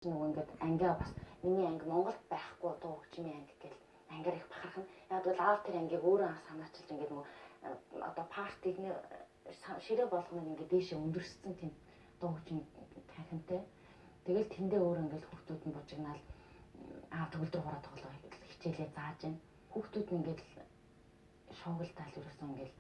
Нөгөө ингээд ангиа бас миний анги Монголд байхгүй дуу хөгжмийн анги гэл ангиар их бахархан. Яг бол аав тэр ангиг өөрөө санаачилж ингээд нөгөө одоо партиг ширээ болгоно ингээд дээшээ өндөрсөн тийм дуу хөгжмийн танхимтай. Тэгэл тэндээ өөр ингээд хүүхдүүд нь бужигнаал аав төгөлдөр хураа тоглоо хичээлээ зааж байна. Хүүхдүүд нь ингээд шуугилдаал ерөөсөн ингээд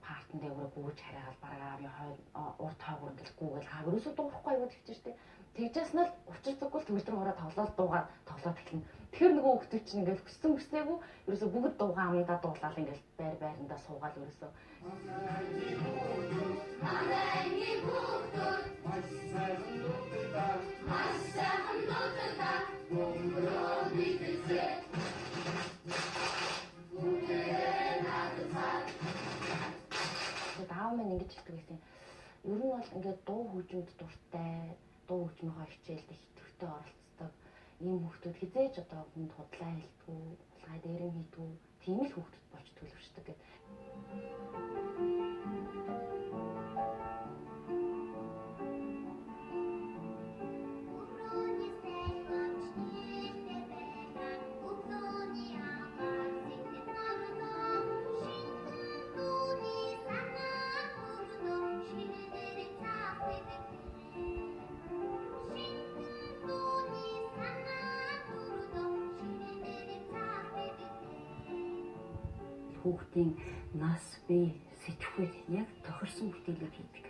партн дээр өөрөө гүйж хараагаад бараг аавын урд хойгоор ингээд гүүгээл аав ерөөсөө дуурахгүй яваад хэлж штэ. Тэгжээс нь л учирдаггүй төгөлдөр хураа тоглоод эхэлнэ. Тэгэхээр нөгөө хүүхдүүд чинь ингээд хүснээгүй ерөөсөө бүгд дуугаа амдаа дуулаад ингээд байрандаа суугаад ерөөсөө аав минь ингэж хэлдэг байсан. Ер нь бол ингээд дуу хөгжмөд дуртай, дуу хөгжмийнхөө хичээлд их төвтэй оролцдог ийм хүүхдүүд хизээж одоо хүнд худлаа хэлдэггүй, улгай дээрэн хийдэггүй, тийм л хүүхдүүд болж төлөвшдөг гэдэг. Хүүхдийн нас бие сэтгүүл яг тохирсон бүтээлийг хийдэг.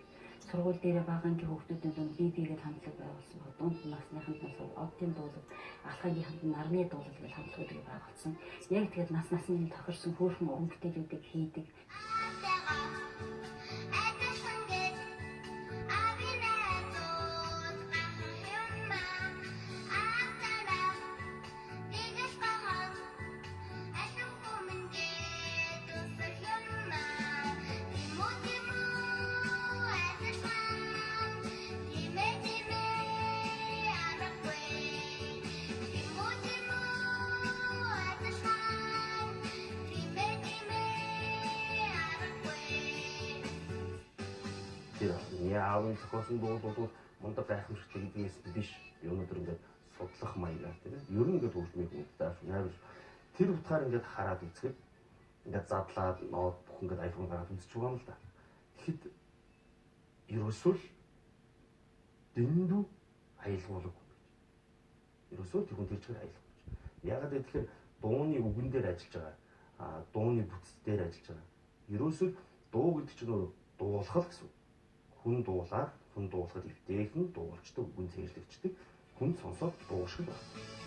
Сургууль дээр багангийн хүүхдүүдийн дунд биегээд хамтлаг байгуулсан. Дунд насныханд нас оддын дуулал, алхагийнханд нарны дуулал гэж хамтлагуудыг байгуулсан. Яг тэгээд нас нь тохирсон хөөрхөн уран бүтээлүүдийг хийдэг. Аавын зохиосон дуулууд мундаг гайхамшигтай гэдгээс биш. Би өнөөдөр ингээд судлах маягаар тийм ер нь ингээд хөгжмийг үндэс найрс тэр утгаар ингээд хараад үзэхэд ингээд задлаад ноод бүх ингээд айфон гараад үзэж байгаа юм л да. Тэгэхэд ерөөсөө л дэндүү аялгуулаг гэж. Ерөөсөө тэгүн тэр чигээр аялах гэж. Ягаад гэвэл дууны үгэн дээр ажиллаж байгаа, дууны бүтц дээр ажиллаж байгаа. Ерөөсөө дуу гэдэг чинь дуулах гэсэн. Хүн дуулаад хүн дуулахад эвтэйхэн дуулчдаг, үгэн цээжлэгчдэг, хүн сонсоод дуушгал байна.